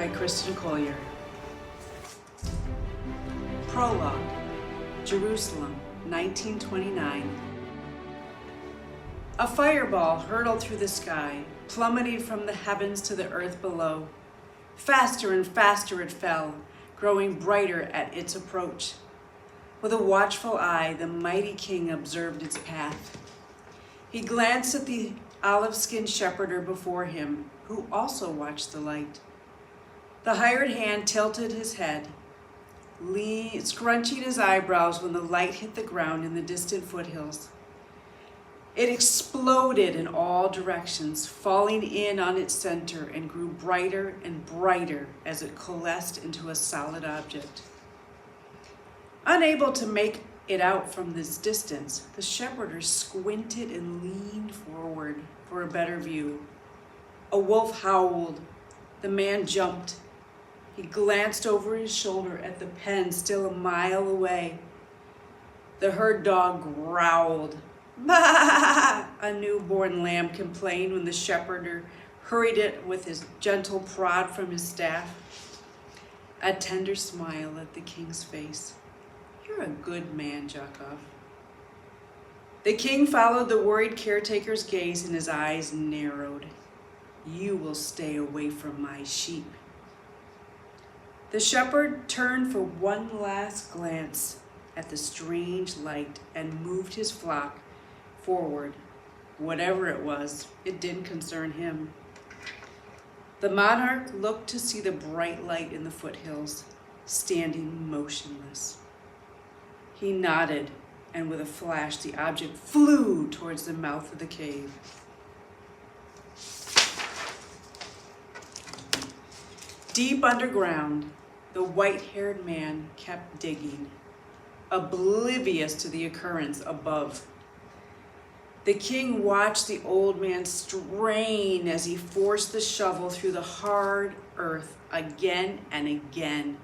by Kristen Collier. Prologue, Jerusalem, 1929. A fireball hurtled through the sky, plummeting from the heavens to the earth below. Faster and faster it fell, growing brighter at its approach. With a watchful eye, the mighty king observed its path. He glanced at the olive-skinned shepherder before him, who also watched the light. The hired hand tilted his head, scrunching his eyebrows when the light hit the ground in the distant foothills. It exploded in all directions, falling in on its center, and grew brighter and brighter as it coalesced into a solid object. Unable to make it out from this distance, the shepherder squinted and leaned forward for a better view. A wolf howled. The man jumped. He glanced over his shoulder at the pen still a mile away. The herd dog growled. "Bah!" A newborn lamb complained when the shepherd hurried it with his gentle prod from his staff. A tender smile lit the king's face. "You're a good man, Jakov." The king followed the worried caretaker's gaze and his eyes narrowed. "You will stay away from my sheep." The shepherd turned for one last glance at the strange light and moved his flock forward. Whatever it was, it didn't concern him. The monarch looked to see the bright light in the foothills, standing motionless. He nodded, and with a flash, the object flew towards the mouth of the cave. Deep underground, the white-haired man kept digging, oblivious to the occurrence above. The king watched the old man strain as he forced the shovel through the hard earth again and again,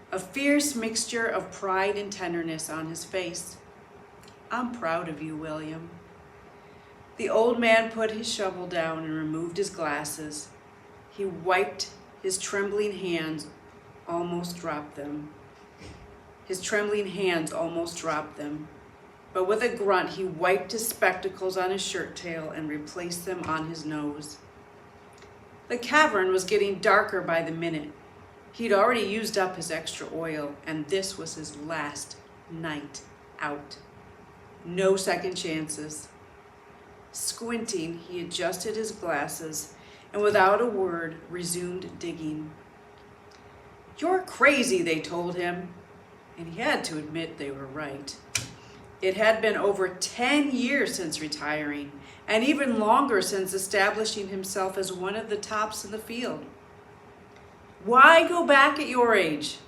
a fierce mixture of pride and tenderness on his face. "I'm proud of you, William." The old man put his shovel down and removed his glasses. He wiped his trembling hands, almost dropped them. But with a grunt, he wiped his spectacles on his shirt tail and replaced them on his nose. The cavern was getting darker by the minute. He'd already used up his extra oil, and this was his last night out. No second chances. Squinting, he adjusted his glasses and without a word resumed digging. "You're crazy," they told him, and he had to admit they were right. It had been over 10 years since retiring, and even longer since establishing himself as one of the tops in the field. "Why go back at your age?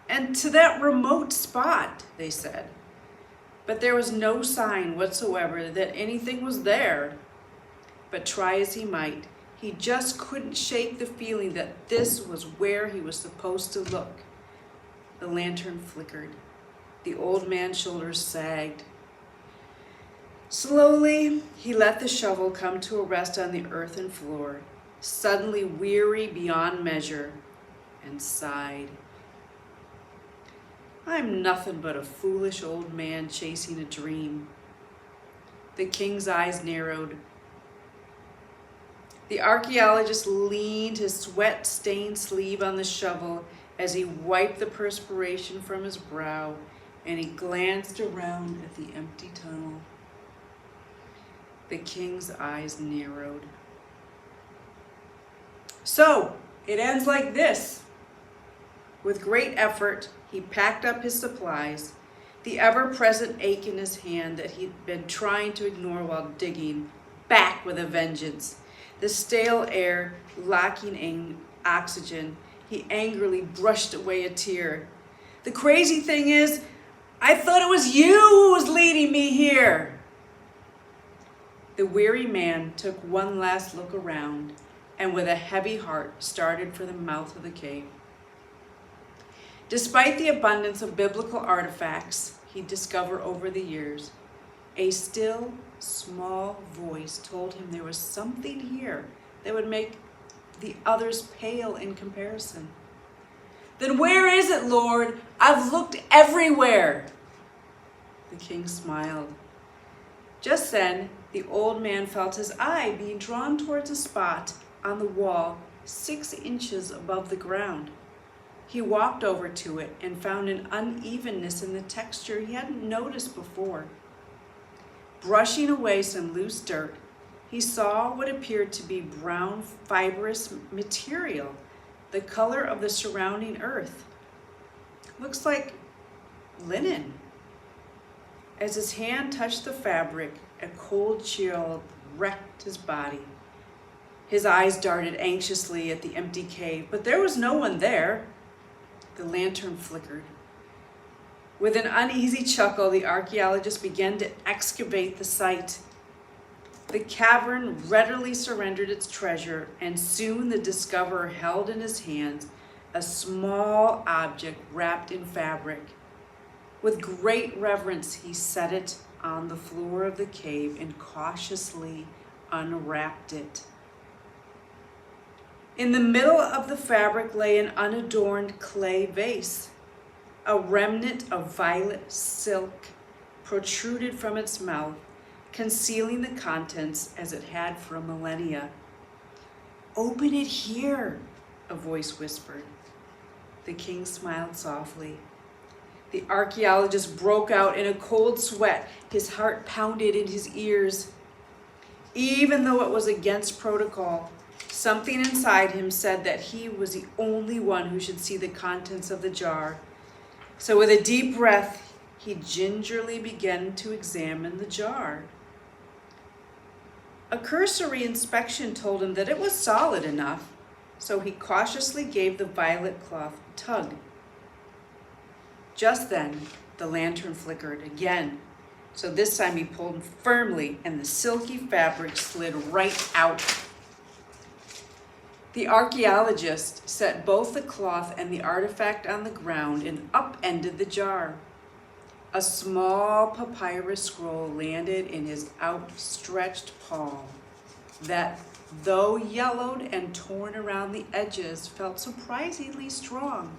And to that remote spot," they said. But there was no sign whatsoever that anything was there. But try as he might, he just couldn't shake the feeling that this was where he was supposed to look. The lantern flickered. The old man's shoulders sagged. Slowly, he let the shovel come to a rest on the earthen floor, suddenly weary beyond measure, and sighed. "I'm nothing but a foolish old man chasing a dream." The king's eyes narrowed. The archaeologist leaned his sweat-stained sleeve on the shovel as he wiped the perspiration from his brow, and he glanced around at the empty tunnel. The king's eyes narrowed. "So, it ends like this." With great effort, he packed up his supplies, the ever-present ache in his hand that he'd been trying to ignore while digging, back with a vengeance. The stale air lacking in oxygen, he angrily brushed away a tear. "The crazy thing is, I thought it was you who was leading me here." The weary man took one last look around and with a heavy heart started for the mouth of the cave. Despite the abundance of biblical artifacts he'd discovered over the years, a still, small voice told him there was something here that would make the others pale in comparison. "Then where is it, Lord? I've looked everywhere." The king smiled. Just then, the old man felt his eye being drawn towards a spot on the wall 6 inches above the ground. He walked over to it and found an unevenness in the texture he hadn't noticed before. Brushing away some loose dirt, he saw what appeared to be brown fibrous material, the color of the surrounding earth. "Looks like linen." As his hand touched the fabric, a cold chill wrecked his body. His eyes darted anxiously at the empty cave, but there was no one there. The lantern flickered. With an uneasy chuckle, the archaeologist began to excavate the site. The cavern readily surrendered its treasure, and soon the discoverer held in his hands a small object wrapped in fabric. With great reverence, he set it on the floor of the cave and cautiously unwrapped it. In the middle of the fabric lay an unadorned clay vase. A remnant of violet silk protruded from its mouth, concealing the contents as it had for millennia. "Open it here," a voice whispered. The king smiled softly. The archaeologist broke out in a cold sweat. His heart pounded in his ears. Even though it was against protocol, something inside him said that he was the only one who should see the contents of the jar. So with a deep breath, he gingerly began to examine the jar. A cursory inspection told him that it was solid enough, so he cautiously gave the violet cloth a tug. Just then, the lantern flickered again, so this time he pulled firmly and the silky fabric slid right out. The archaeologist set both the cloth and the artifact on the ground and upended the jar. A small papyrus scroll landed in his outstretched palm that, though yellowed and torn around the edges, felt surprisingly strong.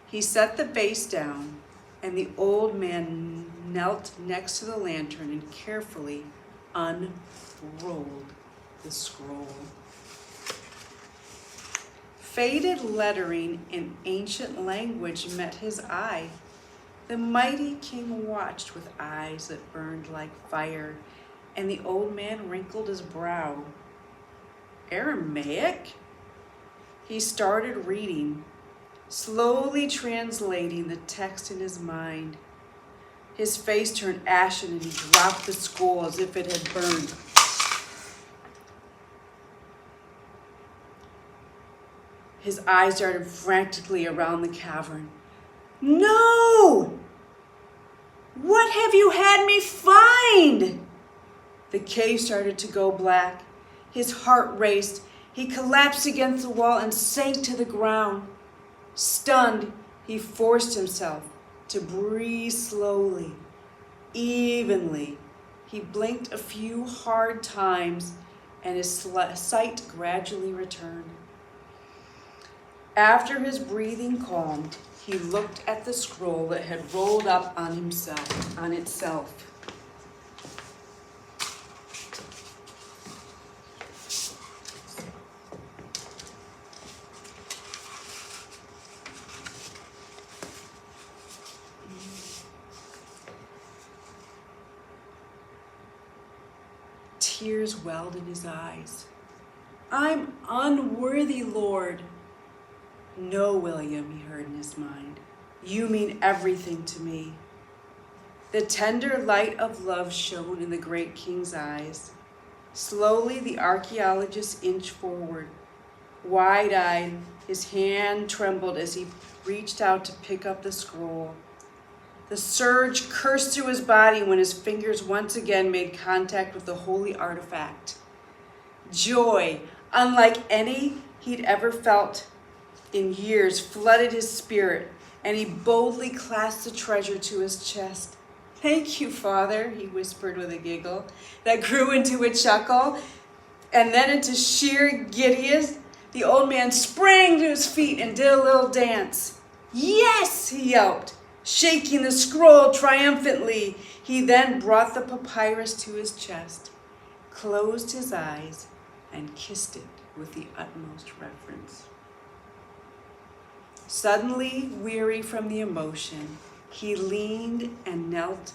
He set the vase down, and the old man knelt next to the lantern and carefully unrolled the scroll. Faded lettering in ancient language met his eye. The mighty king watched with eyes that burned like fire, and the old man wrinkled his brow. Aramaic? He started reading, slowly translating the text in his mind. His face turned ashen and he dropped the scroll as if it had burned. His eyes darted frantically around the cavern. "No! What have you had me find?" The cave started to go black. His heart raced. He collapsed against the wall and sank to the ground. Stunned, he forced himself to breathe slowly, evenly. He blinked a few hard times, and his sight gradually returned. After his breathing calmed, he looked at the scroll that had rolled up on itself. Tears welled in his eyes. "I'm unworthy, Lord." "No, William," he heard in his mind. "You mean everything to me." The tender light of love shone in the great king's eyes. Slowly, the archaeologist inched forward. Wide-eyed, his hand trembled as he reached out to pick up the scroll. The surge coursed through his body when his fingers once again made contact with the holy artifact. Joy, unlike any he'd ever felt in years, flooded his spirit, and he boldly clasped the treasure to his chest. "Thank you, Father," he whispered with a giggle that grew into a chuckle and then into sheer giddiness. The old man sprang to his feet and did a little dance. "Yes!" he yelped, shaking the scroll triumphantly. He then brought the papyrus to his chest, closed his eyes, and kissed it with the utmost reverence. Suddenly weary from the emotion, he leaned and knelt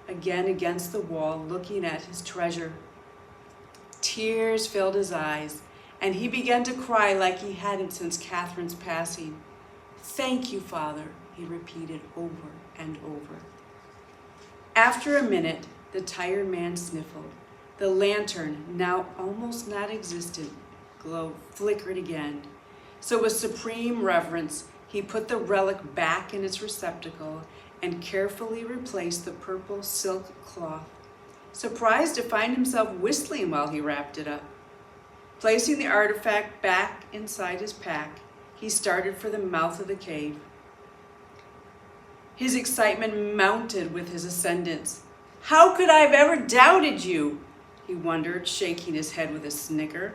again against the wall, looking at his treasure. Tears filled his eyes, and he began to cry like he hadn't since Catherine's passing. "Thank you, Father," he repeated over and over. After a minute, the tired man sniffled. The lantern, now almost not existent, glow flickered again. So with supreme reverence, he put the relic back in its receptacle and carefully replaced the purple silk cloth, surprised to find himself whistling while he wrapped it up. Placing the artifact back inside his pack, he started for the mouth of the cave. His excitement mounted with his ascendance. "How could I have ever doubted you?" he wondered, shaking his head with a snicker.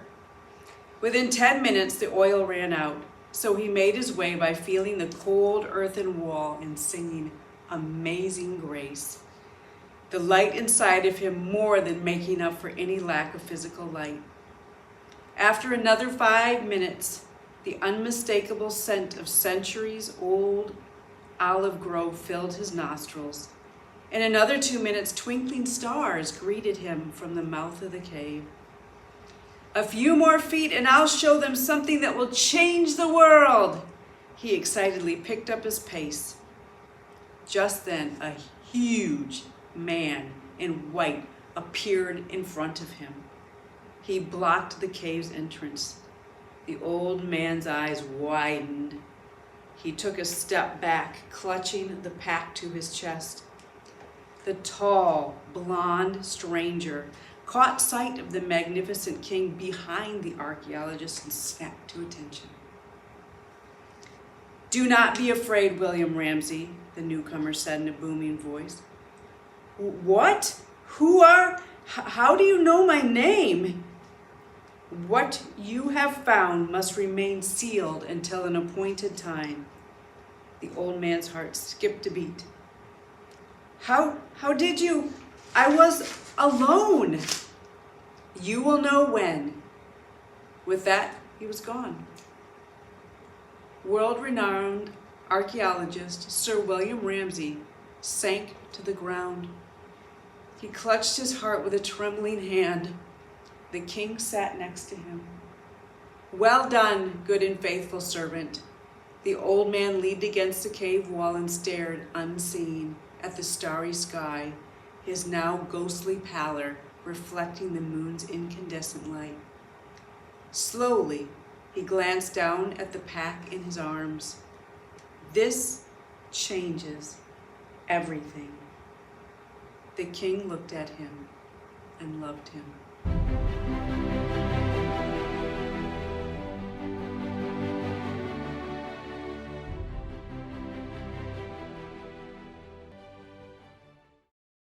Within 10 minutes, the oil ran out, so he made his way by feeling the cold earthen wall and singing Amazing Grace. The light inside of him more than making up for any lack of physical light. After another 5 minutes, the unmistakable scent of centuries-old olive grove filled his nostrils. In another 2 minutes, twinkling stars greeted him from the mouth of the cave. "A few more feet and I'll show them something that will change the world." He excitedly picked up his pace. Just then, a huge man in white appeared in front of him. He blocked the cave's entrance. The old man's eyes widened. He took a step back, clutching the pack to his chest. The tall, blonde stranger caught sight of the magnificent king behind the archaeologist and snapped to attention. "Do not be afraid, William Ramsay," the newcomer said in a booming voice. "What? How do you know my name?" "What you have found must remain sealed until an appointed time." The old man's heart skipped a beat. How did you? I was alone." "You will know when." With that, he was gone. World-renowned archaeologist Sir William Ramsay sank to the ground. He clutched his heart with a trembling hand. The king sat next to him. "Well done, good and faithful servant." The old man leaned against the cave wall and stared, unseeing, at the starry sky, his now ghostly pallor reflecting the moon's incandescent light. Slowly, he glanced down at the pack in his arms. "This changes everything." The king looked at him and loved him.